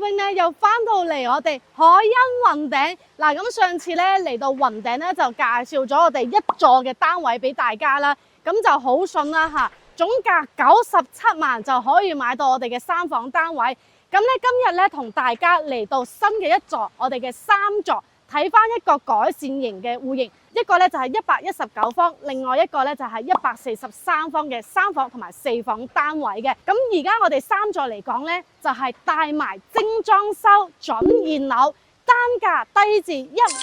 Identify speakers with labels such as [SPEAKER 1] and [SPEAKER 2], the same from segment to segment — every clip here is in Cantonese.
[SPEAKER 1] 泳咧又翻到嚟我哋海欣雲頂嗱，咁上次咧嚟到雲頂咧就介紹咗我哋一座嘅單位俾大家啦，咁就好順啦嚇，總價97萬就可以買到我哋嘅3房單位。咁咧今日咧同大家嚟到新嘅一座，我哋嘅3座，睇翻一個改善型嘅戶型，一個咧就係119方，另外一個咧就係143方嘅3房同埋4房單位嘅。咁而家我哋3座嚟講咧，就係帶埋精裝修、準現樓，單價低至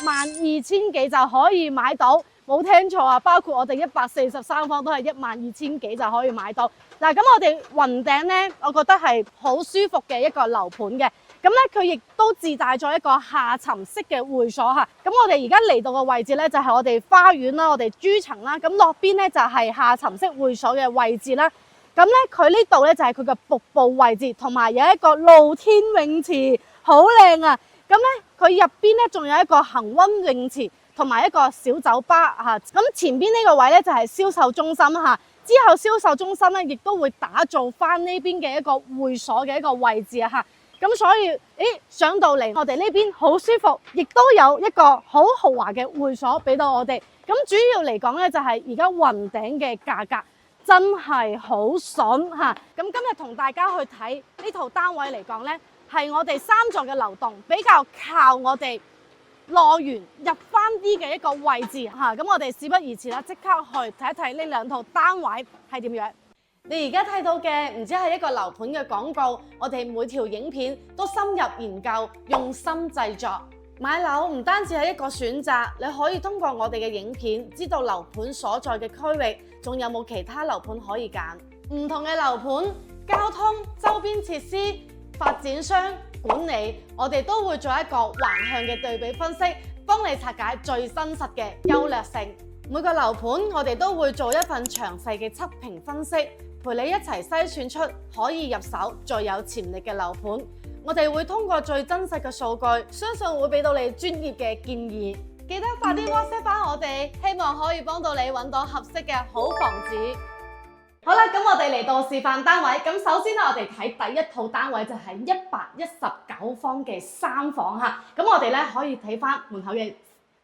[SPEAKER 1] 12000幾就可以買到。冇聽錯啊！包括我哋143方都係12000幾就可以買到。嗱，咁我哋雲頂咧，我覺得係好舒服嘅一個樓盤嘅。咁咧，佢亦都自帶咗一個下沉式嘅會所嚇。咁我哋而家嚟到嘅位置咧，就係我哋花園啦，我哋主層啦。咁落邊咧就係下沉式會所嘅位置啦。咁咧，佢呢度咧就係佢嘅瀑布位置，同埋有一個露天泳池，好靚啊！咁咧，佢入邊咧仲有一個恆溫泳池。同埋一個小酒吧嚇，咁前邊呢個位咧就係銷售中心嚇，之後銷售中心咧亦都會打造翻呢邊嘅一個會所嘅一個位置嚇，咁所以上到嚟我哋呢邊好舒服，亦都有一個好豪華嘅會所俾到我哋。咁主要嚟講咧就係而家雲頂嘅價格真係好筍嚇。咁今日同大家去睇呢套單位嚟講咧，係我哋3座嘅流動比較靠我哋樂園入翻啲嘅一個位置嚇，咁我哋事不宜遲啦，即刻去睇一睇呢2套單位係點樣。你而家睇到嘅唔止係一個樓盤嘅廣告，我哋每條影片都深入研究，用心製作。買樓唔單止係一個選擇，你可以通過我哋嘅影片知道樓盤所在嘅區域，仲有冇其他樓盤可以揀。唔同嘅樓盤、交通、周邊設施、發展商管理，我哋都會做一個橫向嘅對比分析，幫你拆解最真實嘅優劣性。每個樓盤我哋都會做一份詳細嘅測評分析，陪你一齊篩選出可以入手最有潛力嘅樓盤。我哋會通過最真實嘅數據，相信會俾到你專業嘅建議。記得快啲 WhatsApp 翻我哋，希望可以幫到你揾到合適嘅好房子。好啦，咁我哋嚟到示範單位。咁首先咧，我哋睇第一套單位就係119方嘅3房嚇。咁我哋咧可以睇翻門口嘅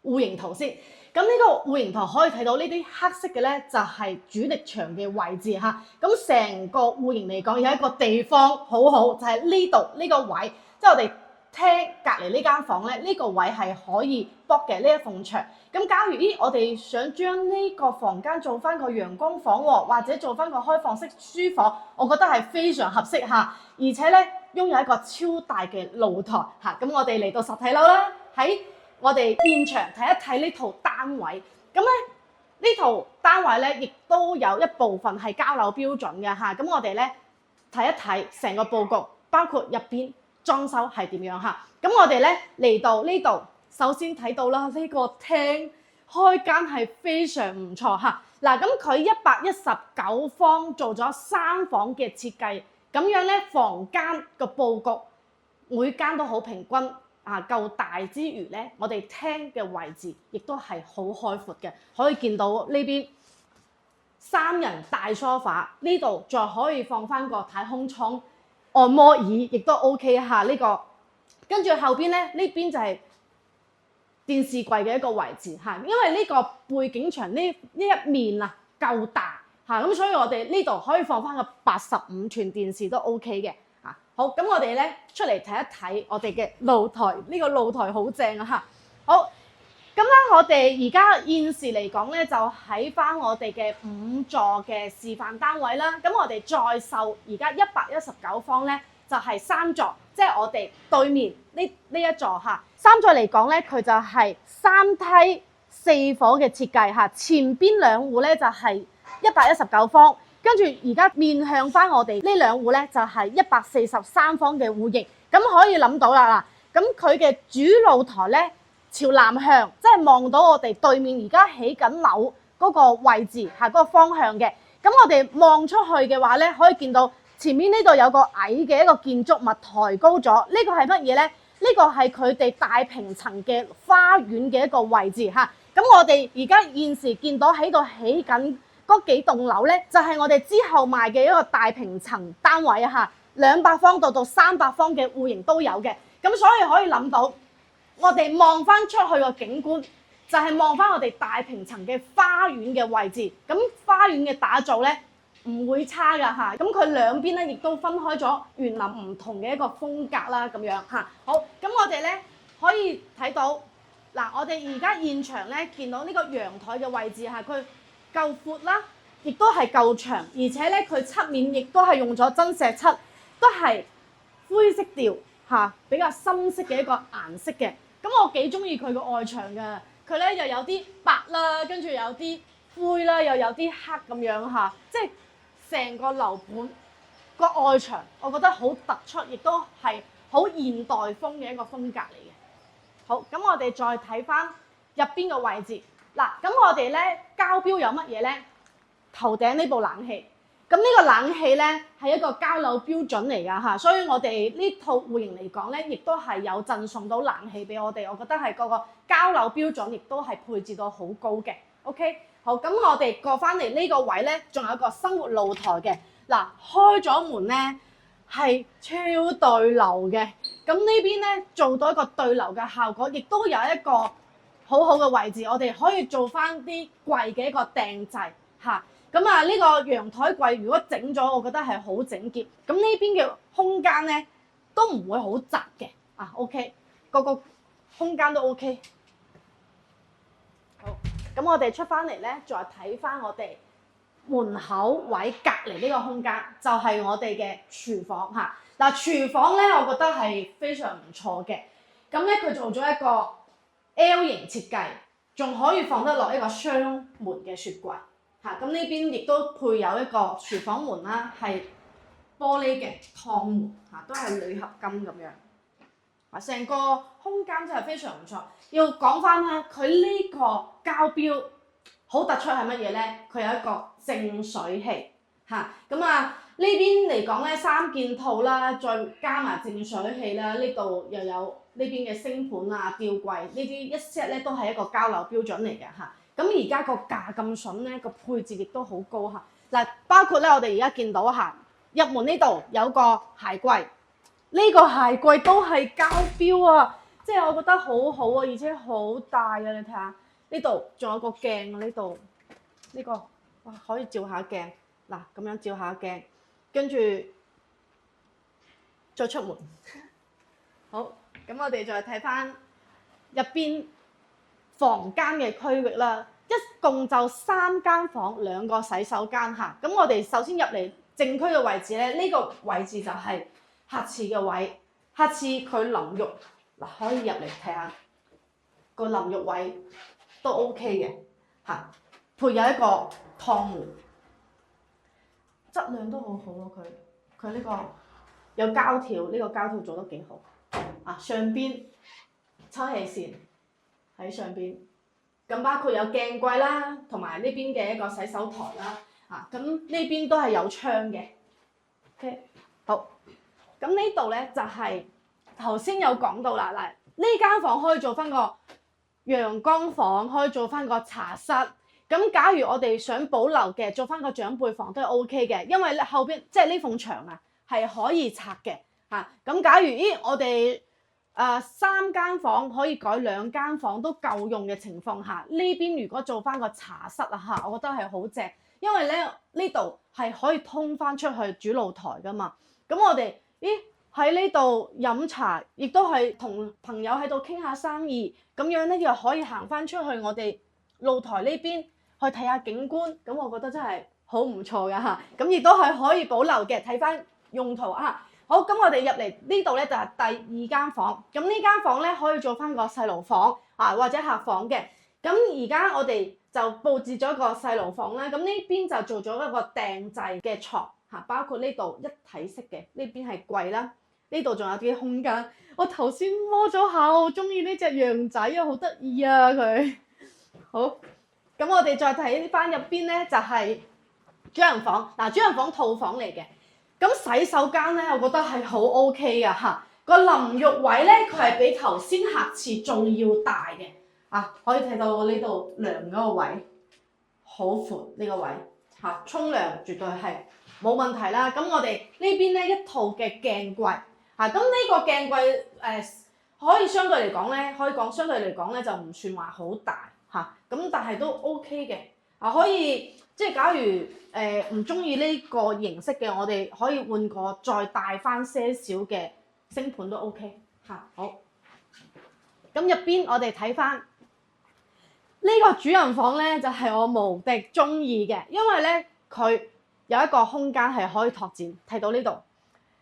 [SPEAKER 1] 戶型圖先。咁呢個戶型圖可以睇到呢啲黑色嘅咧就係主力牆嘅位置嚇。咁成個戶型嚟講有一個地方好好，就係呢度呢個位，即係我哋廳隔離呢間房咧，呢個位係可以駁嘅呢一埲牆。咁假如我哋想將呢個房間做翻個陽光房喎，或者做翻個開放式書房，我覺得係非常合適嚇。而且咧擁有一個超大嘅露台嚇。咁我哋嚟到實體樓啦，喺我哋現場睇一睇呢套單位。咁咧呢套單位咧亦都有一部分係交樓標準嘅嚇。咁我哋咧睇一睇成個佈局，包括入邊裝修係點樣嚇。咁我哋咧嚟到呢度。首先睇到啦，呢個廳開間係非常唔錯嚇。嗱，咁佢119方做咗3房嘅設計，咁樣咧房間個佈局每間都好平均啊，夠大之餘咧，我哋廳嘅位置亦都係好開闊嘅，可以見到呢邊3人大梳化，呢度再可以放翻個太空艙按摩椅，亦都 OK 嚇呢個。跟住後邊咧，呢邊就係電視櫃嘅一個位置嚇，因為呢個背景牆呢一面啊夠大嚇，咁所以我哋呢度可以放翻個85寸電視都 OK 嘅嚇。好，咁我哋咧出嚟睇一睇我哋嘅露台，呢個露台好正啊嚇。好，咁咧我哋而家現時嚟講咧，就喺翻我哋嘅5座嘅示範單位啦。咁我哋再售而家119方咧，就係3座，即係我哋對面呢一座嚇。3座嚟講咧，佢就係3梯4房嘅設計嚇。前邊2戶咧就係119方，跟住而家面向翻我哋呢2戶咧就係143方嘅戶型。咁可以諗到啦嗱，咁佢嘅主露台咧朝南向，即係望到我哋對面而家起緊樓嗰個位置嚇，嗰個方向嘅。咁我哋望出去嘅話咧，可以見到前面呢度有個矮嘅一個建築物抬高咗，呢個係乜嘢咧？呢個係佢哋大平層嘅花園嘅一個位置嚇。咁我哋而家現時見到喺度起緊嗰幾棟樓咧，就係我哋之後賣嘅一個大平層單位嚇。200方到300方嘅戶型都有嘅。咁所以可以諗到，我哋望翻出去個景觀，就係望翻我哋大平層嘅花園嘅位置。咁花園嘅打造咧唔會差㗎嚇。咁佢兩邊咧亦都分開咗園林唔同嘅一個風格啦，咁樣嚇。好，咁我哋咧可以睇到嗱，我哋而家現場咧見到呢個陽台嘅位置嚇，佢夠闊啦，亦都係夠長，而且咧佢側面亦都係用咗真石漆，都係灰色調嚇，比較深色嘅一個顏色嘅。咁我幾中意佢個外牆㗎，佢咧又有啲白啦，跟住有啲灰啦，又有啲黑咁樣嚇，即係成個樓盤個外牆，我覺得好突出，亦都係好現代風嘅一個風格嚟嘅。好，咁我哋再睇翻入邊個位置。嗱，咁我哋咧交標有乜嘢咧？頭頂呢部冷氣，咁呢個冷氣咧係一個交樓標準嚟㗎嚇，所以我哋呢套戶型嚟講咧，亦都係有贈送到冷氣俾我哋，我覺得係個交樓標準，亦都係配置到好高嘅。OK， 好，咁我哋過翻嚟呢個位咧，仲有一個生活露台嘅。嗱，開咗門咧係超對流嘅，咁呢邊咧做到一個對流嘅效果，亦都有一個好好嘅位置，我哋可以做翻啲櫃嘅一個訂製嚇。咁啊，呢個陽台櫃如果整咗，我覺得係好整潔。咁呢邊嘅空間咧都唔會好窄嘅啊。OK， 個空間都 OK。好，咁我哋出翻嚟咧，再睇翻我哋門口位隔離呢個空間，就係我哋嘅廚房嚇。嗱，廚房咧，我覺得係非常唔錯嘅。咁咧，佢做咗一個 L 型設計，仲可以放得落一個雙門嘅雪櫃。嚇，咁呢邊亦都配有一個廚房門啦，係玻璃嘅趟門嚇，都係鋁合金咁樣。啊，成個空間真係非常唔錯。要講翻咧，佢呢個交標好突出係乜嘢咧？佢有一個淨水器嚇，咁啊呢邊嚟講咧3件套啦，再加埋淨水器啦，呢度又有呢邊嘅星盤啊、吊櫃呢啲一 set 咧都係一個交樓標準嚟嘅嚇。咁而家個價咁筍咧，個配置亦都好高嚇。嗱，包括咧我哋而家見到嚇，入門呢度有個鞋櫃，呢個鞋櫃都係交標啊，即係我覺得好好啊，而且好大啊！你睇下呢度仲有個鏡啊，呢度呢個哇可以照下鏡，嗱咁樣照下鏡，跟住再出門。好，咁我哋再睇翻入邊房間嘅區域啦，一共就3間房2個洗手間嚇。咁我哋首先入嚟正區嘅位置咧，呢個位置就係客廁嘅位，客廁佢淋浴嗱可以入嚟睇下個淋浴位都 OK 嘅嚇，配有一個趟門，質量都好好啊。佢呢個有膠條，呢個膠條做得幾好啊。上邊抽氣扇喺上邊，咁包括有鏡櫃啦，同埋呢邊嘅一個洗手台啦，啊，咁呢邊都係有窗嘅。OK， 好，咁呢度咧就係頭先有講到啦，嗱，呢間房可以做翻個陽光房，可以做翻個茶室。咁假如我哋想保留嘅，做翻個長輩房都係 OK 嘅，因為後邊即係呢埲牆啊係可以拆嘅嚇。咁假如我哋3間房可以改2間房都夠用嘅情況下，呢邊如果做翻個茶室啊嚇，我覺得係好正，因為咧呢度係可以通翻出去主露台噶嘛。咁我哋喺呢度飲茶，亦都係同朋友喺度傾下生意，咁樣咧又可以行翻出去我哋露台呢邊去睇下景觀，咁我覺得真係好唔錯噶嚇。咁亦都係可以保留嘅，睇翻用途啊。好，咁我哋入嚟呢度咧就係第2間房，咁呢間房咧可以做翻個細路房啊或者客房嘅。咁而家我哋就佈置咗個細路房啦，咁呢邊就做咗一個訂製嘅床嚇，包括呢度一體式嘅，呢邊係櫃啦，呢度仲有啲空間。我頭先摸咗下，我好中意呢隻羊仔啊，好得意啊佢。好，咁我哋再睇翻入邊咧，就係主人房。嗱，主人房套房嚟嘅。咁洗手間咧，我覺得係好 OK 噶嚇。個淋浴位咧，佢係比頭先客廁仲要大嘅啊！可以睇到我呢度涼嗰個位，好闊呢個位嚇，沖涼絕對係冇問題啦。咁我哋呢邊咧一套嘅鏡櫃嚇，咁呢個鏡櫃可以相對嚟講咧，可以講相對嚟講咧就唔算話好大嚇，咁但係都 OK 嘅啊，可以即係假如唔中意呢個形式嘅，我哋可以換個再大翻些少嘅星盤都 OK 嚇。好，咁入邊我哋睇翻呢個主人房咧，就係我無敵中意嘅，因為咧佢有一個空間係可以拓展，睇到呢度。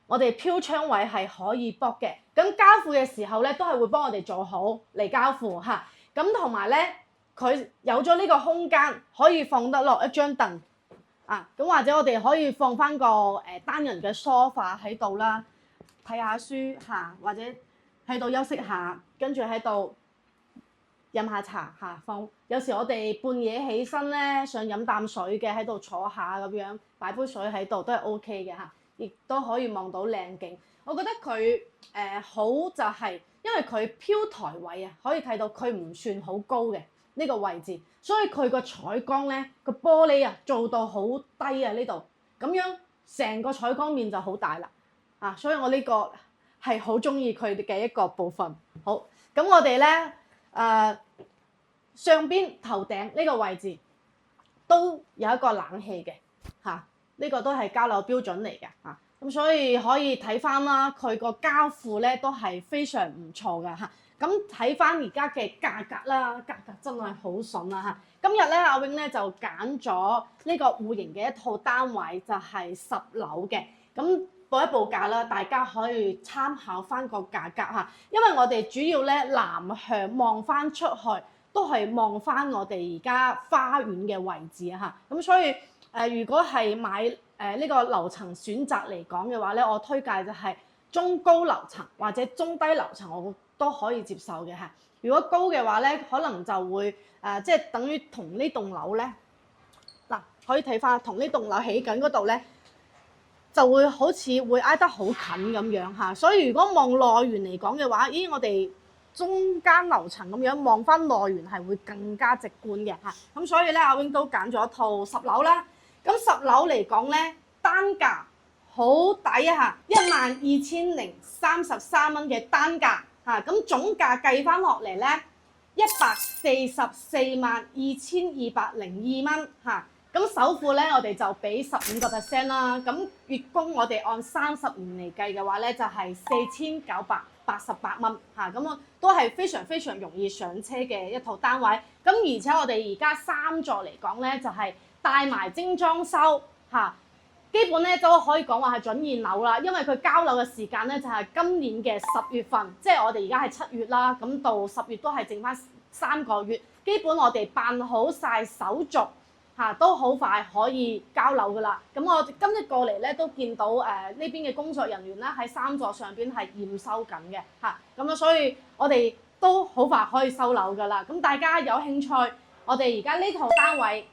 [SPEAKER 1] 我哋飄窗位係可以卜嘅，咁交付嘅時候咧都係會幫我哋做好嚟交付嚇。咁同埋咧，佢有咗呢個空間可以放得落一張凳啊，咁或者我哋可以放翻個單人嘅 sofa 喺度啦，睇下書嚇，或者喺度休息下，跟住喺度飲下茶嚇，放有時我哋半夜起身咧，想飲啖水嘅喺度坐下咁樣，擺杯水喺度都係 OK 嘅嚇。亦都可以望到靚景，我覺得佢好就係因為佢飄台位啊，可以睇到佢唔算好高嘅呢個位置，所以佢個採光咧個玻璃啊做到好低啊呢度，咁樣成個採光面就好大啦啊！所以我呢個係好中意佢哋嘅一個部分。好，咁我哋咧上邊頭頂呢個位置都有一個冷氣嘅嚇。呢個都係交樓標準嚟嘅嚇，咁所以可以睇翻啦，佢個交付咧都係非常唔錯嘅嚇。咁睇翻而家嘅價格啦，價格真係好筍啦嚇。今日咧阿永咧就揀咗呢個戶型嘅一套單位，就係10樓嘅。咁報一報價啦，大家可以參考翻個價格嚇。因為我哋主要咧南向望翻出去，都係望翻我哋而家花園嘅位置啊嚇。咁所以如果係買呢個樓層選擇嚟講嘅話咧，我推介就係中高樓層或者中低樓層，我都可以接受嘅嚇。如果高嘅話咧，可能就會即係等於同呢棟樓咧嗱，可以睇翻同呢棟樓起緊嗰度咧，就會好似會挨得好近咁樣嚇。所以如果望內園嚟講嘅話，咦我哋中間樓層咁樣望翻內園係會更加直觀嘅嚇。咁所以咧，阿永都揀咗一套10樓啦。咁10樓嚟講咧，單價好抵啊！12,033蚊嘅單價嚇，咁總價計翻落嚟咧144,2,202蚊嚇。咁首付咧，我哋就俾15% 啦。咁月供我哋按30年嚟計嘅話咧，就係4,988蚊嚇。咁都係非常非常容易上車嘅一套單位。咁而且我哋而家3座嚟講咧，就係帶埋精裝修嚇，基本咧都可以講話係準現樓啦，因為佢交樓嘅時間咧就係今年嘅10月份，即係我哋而家係7月啦，咁到10月都係剩翻3個月，基本我哋辦好晒手續嚇，都好快可以交樓噶啦。咁我今日過嚟咧都見到呢邊嘅工作人員咧喺3座上邊係驗收緊嘅嚇，咁所以我哋都好快可以收樓噶啦。咁大家有興趣，我哋而家呢套單位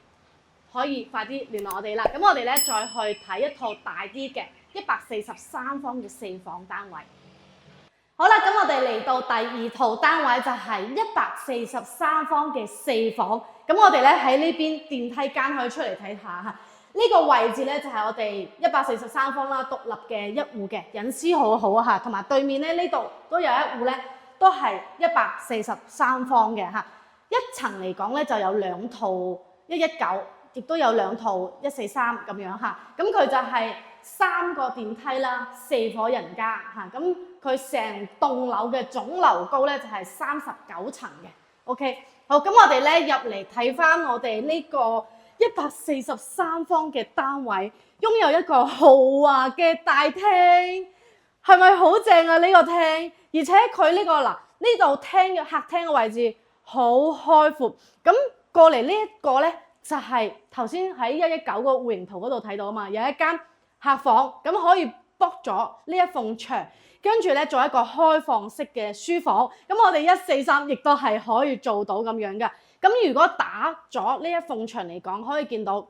[SPEAKER 1] 可以快啲聯絡我哋啦。咁我哋咧再去睇一套大啲嘅143方嘅4房單位。好啦，咁我哋嚟到第2套單位就係143方嘅4房。咁我哋咧喺呢邊電梯間可以出嚟睇下嚇。呢個位置咧就係我哋143方啦，獨立嘅一戶嘅，隱私好好嚇。同埋對面咧呢度都有一戶咧，都係143方嘅嚇。一層嚟講咧就有2套119。亦都有2套143咁樣嚇，咁佢就係3個電梯啦，4伙人家嚇，咁佢成棟樓嘅總樓高咧就係39層嘅。OK， 好，咁我哋咧入嚟睇翻我哋呢個143方嘅單位，擁有一個豪華嘅大廳，係咪好正啊？呢個廳，而且佢呢個嗱呢度廳嘅客廳嘅位置好開闊，咁過嚟呢一個咧。就係頭先喺119個戶型圖嗰度睇到啊嘛，有一間客房，咁可以 book 咗呢一埲牆，跟住咧做一個開放式嘅書房。咁我哋143亦都係可以做到咁樣嘅。咁如果打咗呢一埲牆嚟講，可以見到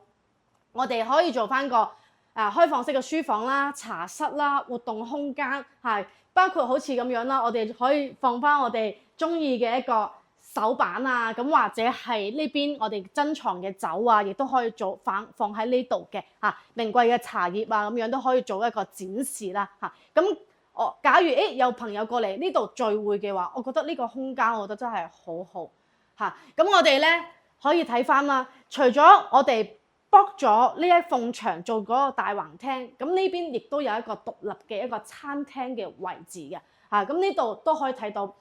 [SPEAKER 1] 我哋可以做翻個開放式嘅書房啦、茶室啦、活動空間係包括好似咁樣啦，我哋可以放翻我哋中意嘅一個手板啊，咁或者係呢邊我哋珍藏嘅酒啊，亦都可以放喺呢度嘅嚇，名貴嘅茶葉啊咁樣都可以做一個展示啦嚇。咁假如有朋友過嚟呢度聚會嘅話，我覺得呢個空間我覺得真係好好嚇。咁我哋咧可以睇翻啦，除咗我哋 book 咗呢一埲牆做嗰個大橫廳，咁呢邊亦都有一個獨立嘅一個餐廳嘅位置嘅嚇。咁呢度都可以睇到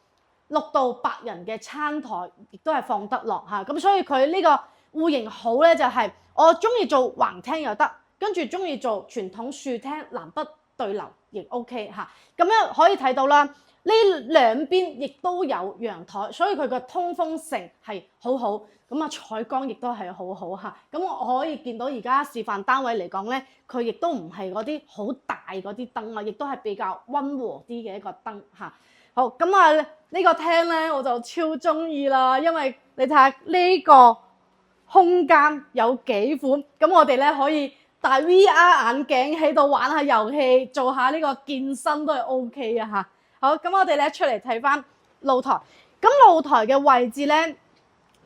[SPEAKER 1] 6到8人嘅餐台，亦都係放得落嚇。咁所以佢呢個戶型好咧，就係我中意做橫廳又得，跟住中意做傳統樹廳南北對流亦 OK 嚇。咁樣可以睇到啦，呢兩邊亦都有陽台，所以佢個通風性係好好。咁啊採光亦都係好好嚇。咁我可以見到而家示範單位嚟講咧，佢亦都唔係嗰啲好大嗰啲燈啊，亦都係比較溫和啲嘅一個燈嚇。好，咁啊呢個廳咧我就超中意啦，因為你睇下呢個空間有幾寬，咁我哋咧可以戴 VR 眼鏡喺度玩下遊戲，做下呢個健身都係 OK 啊嚇。好，咁我哋咧出嚟睇翻露台，咁露台嘅位置咧，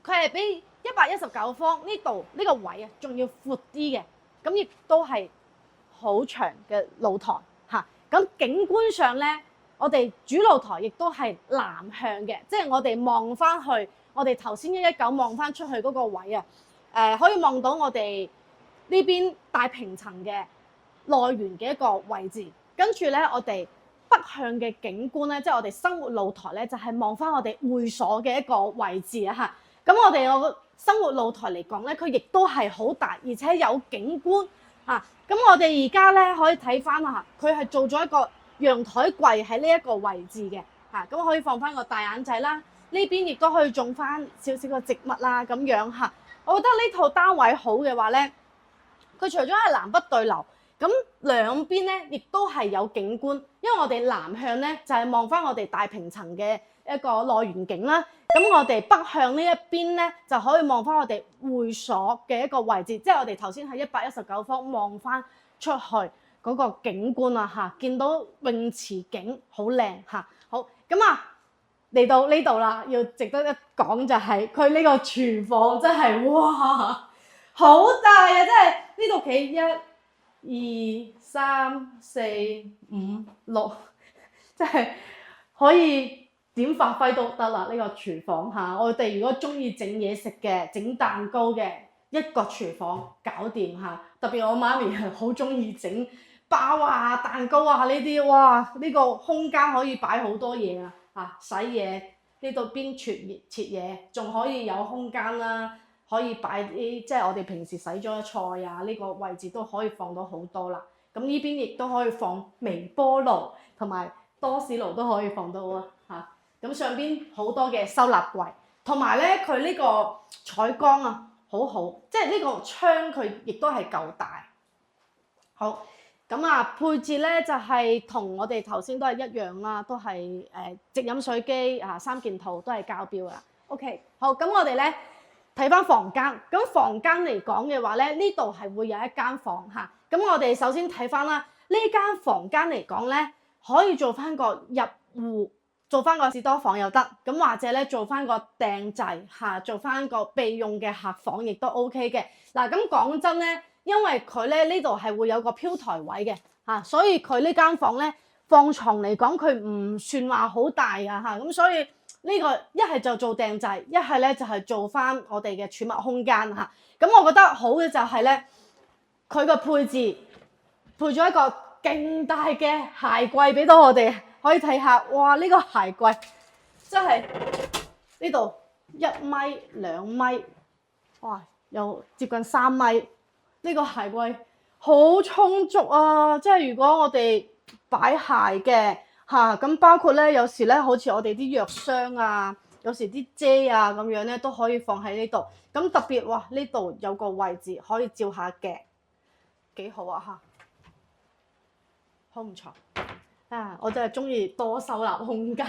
[SPEAKER 1] 佢係比119方呢度呢個位啊，仲要闊啲嘅，咁亦都係好長嘅露台嚇。咁景觀上咧，我哋主露台亦都係南向嘅，即係我哋望翻去，我哋頭先119望翻出去嗰個位啊，可以望到我哋呢邊大平層嘅內園嘅一個位置，跟住咧我哋北向嘅景觀咧，即係我哋生活露台咧，就係望翻我哋會所嘅一個位置啊嚇。咁我哋個生活露台嚟講咧，佢亦都係好大，而且有景觀嚇。咁我哋而家咧可以睇翻啊，佢係做咗一個陽台櫃喺呢一個位置嘅嚇，咁可以放翻個大眼仔啦。呢邊亦都可以種翻少少個植物啦咁樣嚇。我覺得呢套單位好嘅話咧，佢除咗係南北對流，咁兩邊咧亦都係有景觀，因為我哋南向咧就係望翻我哋大平層嘅一個內園景啦。咁我哋北向呢一邊咧就可以望翻我哋會所嘅一個位置，即係我哋頭先喺119方望翻出去嗰個景觀啊嚇，見到泳池景好靚嚇。好，咁啊嚟到呢度啦，要值得一講就係佢呢個廚房真係哇好大啊！真係呢度企1、2、3、4、5、6，即係可以點發揮都得啦。呢個廚房嚇，我哋如果中意整嘢食嘅、整蛋糕嘅，一個廚房搞掂嚇。特別我媽咪係好中意整包啊、蛋糕啊呢啲，哇！呢個空間可以擺好多嘢啊嚇，洗嘢呢度邊切嘢，仲可以有空間啦，可以擺啲即係我哋平時洗咗嘅菜啊，呢個位置都可以放到好多啦。咁呢邊亦都可以放微波爐同埋多士爐都可以放到啊嚇。咁上邊好多嘅收納櫃，同埋咧佢呢個採光啊好好，即係呢個窗佢亦都係夠大。好，咁啊配置咧就係同我哋頭先都係一樣啦，都係直飲水機啊3件套都係交標啦。OK， 好，咁我哋咧睇翻房間，咁房間嚟講嘅話咧，呢度係會有一間房嚇。咁我哋首先睇翻啦，呢間房間嚟講咧，可以做翻個入戶，做翻個士多房又得，咁或者咧做翻個訂製嚇，做翻個備用嘅客房亦都 OK 嘅。嗱，咁講真咧，因為佢咧呢度係會有個飄台位嘅嚇，所以佢呢間房咧放床嚟講佢唔算話好大啊嚇，咁所以呢個一係就做訂製，一係咧就係做翻我哋嘅儲物空間嚇。咁我覺得好嘅就係咧，佢個配置配咗一個勁大嘅鞋櫃俾到我哋，可以睇下，哇！呢個鞋櫃真係呢度1米2米，哇！有接近3米，呢個鞋櫃好充足啊！即係如果我哋擺鞋嘅嚇，咁包括咧有時咧好似我哋啲藥箱啊，有時啲遮啊咁樣咧都可以放喺呢度。咁特別哇，呢度有個位置可以照下鏡，幾好啊嚇！好唔錯啊！我真係中意多收納空間，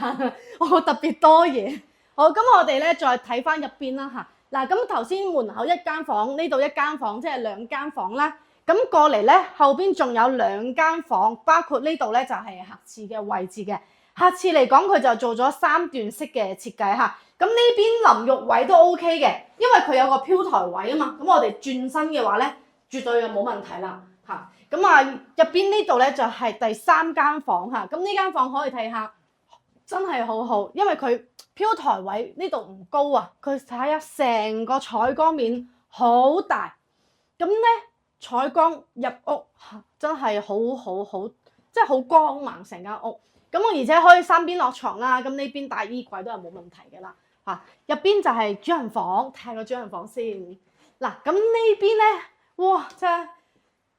[SPEAKER 1] 我特別多嘢。好，咁我哋咧再睇翻入邊啦嚇。嗱，咁頭先門口一間房，呢度一間房，即係2間房啦。咁過嚟咧後邊仲有2間房，包括呢度咧就係客廁嘅位置嘅。下次嚟講佢就做咗3段式嘅設計嚇。咁呢邊淋浴位都 OK 嘅，因為佢有個飄台位啊嘛。咁我哋轉身嘅話咧，絕對就冇問題啦嚇。咁啊入邊呢度咧就係第3間房嚇。咁呢間房可以睇下，真係好好，因為佢飄台位呢度唔高啊。佢睇下成個採光面好大，咁咧採光入屋真係好，即係好光猛成間屋。咁我而且可以3邊落床啦，咁呢邊大衣櫃都係冇問題嘅啦嚇。入邊就係主人房，睇下個主人房先。嗱，咁呢邊咧，哇，真係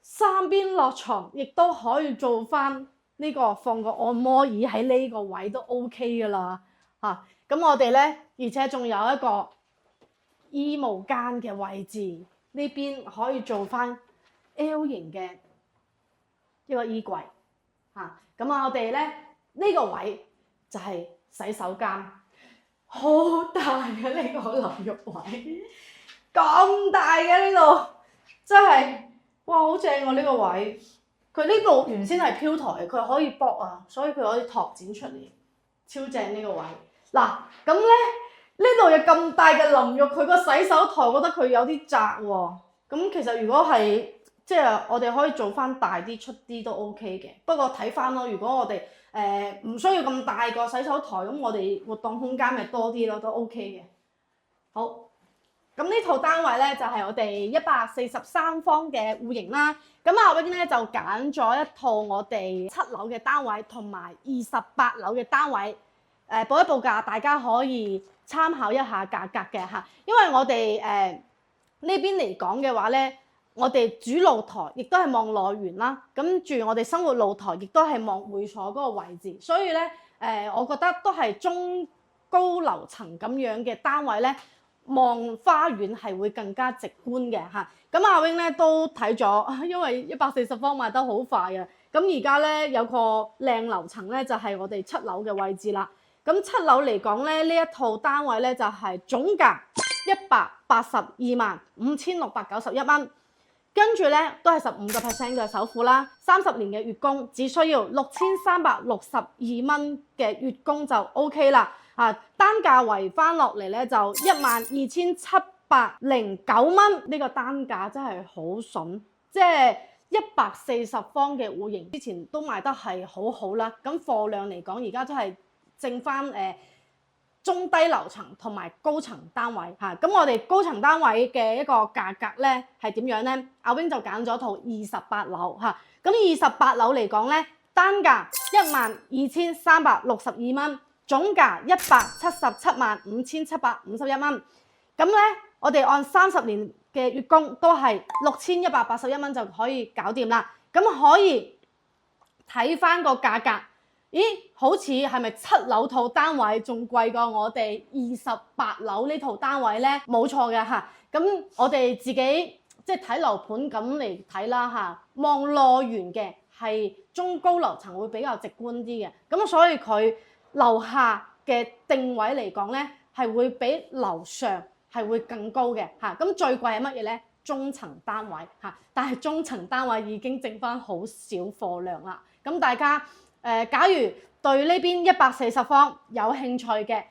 [SPEAKER 1] 3邊落床，亦都可以做翻呢個放個按摩椅喺呢個位都 OK 噶啦嚇。咁我哋咧，而且仲有一個衣帽間嘅位置，呢邊可以做翻 L 型嘅一個衣櫃嚇。咁我哋咧呢個位就係洗手間，好大嘅呢個淋浴位，咁大嘅呢度，真係哇好正喎呢個位。佢呢度原先係飄台，佢可以駁啊，所以佢可以拓展出嚟，超正呢個位。嗱，咁咧呢度有咁大嘅淋浴，佢個洗手台我覺得佢有啲窄喎。咁其實如果係即係我哋可以做翻大啲出啲都 OK 嘅，不過睇翻咯。如果我哋唔需要咁大個洗手台，咁我哋活動空間咪多啲咯，都 OK 嘅。好，咁呢套單位咧就係我哋143方嘅戶型啦。咁阿 Wing 咧就揀咗一套我哋7樓嘅單位同埋28樓嘅單位，報一報價，大家可以參考一下價格嘅嚇。因為我哋呢邊嚟講嘅話咧，我哋主露台亦都係望內園啦，跟住我哋生活露台亦都係望會所嗰個位置，所以咧我覺得都係中高樓層咁樣嘅單位咧，望花園係會更加直觀嘅嚇。咁阿 Wing 咧都睇咗，因為140方賣得好快嘅。咁而家咧有個靚樓層咧就係我哋7樓嘅位置啦。咁7樓嚟講咧，呢一套單位咧就係總價1825691蚊。跟住咧都係15% 嘅首付啦，30年嘅月供，只需要6362蚊嘅月供就 OK 啦。單價圍翻落嚟咧就12709蚊，呢個單價真係好筍，即係140方嘅戶型之前都賣得係好好啦。咁貨量嚟講，而家真係剩翻中低樓層同埋高層單位嚇。咁我哋高層單位嘅一個價格咧係點樣咧？阿 Wing 就揀咗套28樓嚇。咁28樓嚟講咧，單價12362蚊，總價1775751蚊。咁咧我哋按30年嘅月供都係6181蚊就可以搞掂啦。咁可以睇翻個價格。咦，好似係咪7樓套單位仲貴過我哋28樓呢套單位咧？冇錯嘅嚇。咁我哋自己即係睇樓盤咁嚟睇啦嚇，望內園嘅係中高樓層會比較直觀啲嘅。咁所以佢樓下嘅定位嚟講咧，係會比樓上係會更高嘅嚇。咁最貴係乜嘢咧？中層單位嚇，但係中層單位已經剩翻好少貨量啦。咁大家假如對呢邊140方有興趣嘅，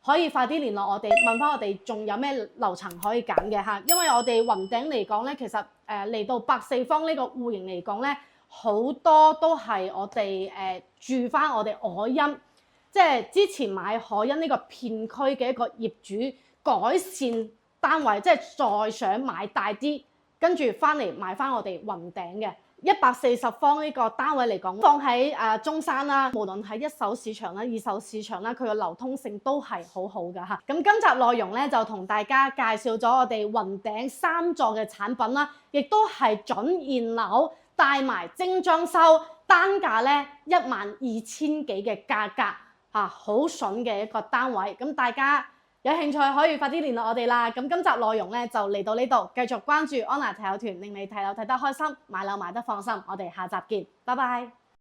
[SPEAKER 1] 可以快啲聯絡我哋，問翻我哋仲有咩樓層可以揀嘅嚇。因為我哋雲頂嚟講咧，其實嚟到140方呢個戶型嚟講咧，好多都係我哋住翻我哋海欣，即係之前買海欣呢個片區嘅一個業主改善單位，即係再想買大啲，跟住翻嚟買翻我哋雲頂嘅。140方呢個單位嚟講，放喺中山啦，無論喺一手市場啦、二手市場啦，佢嘅流通性都係好好㗎嚇。咁今集內容咧就同大家介紹咗我哋雲頂3座嘅產品啦，亦都係準現樓帶埋精裝修，單價咧12000幾嘅價格嚇，好筍嘅一個單位。咁大家有興趣可以快啲聯絡我哋啦。咁今集內容咧就嚟到呢度，繼續關注安娜睇樓團，令你睇樓睇得開心，買樓買得放心。我哋下集見，拜拜。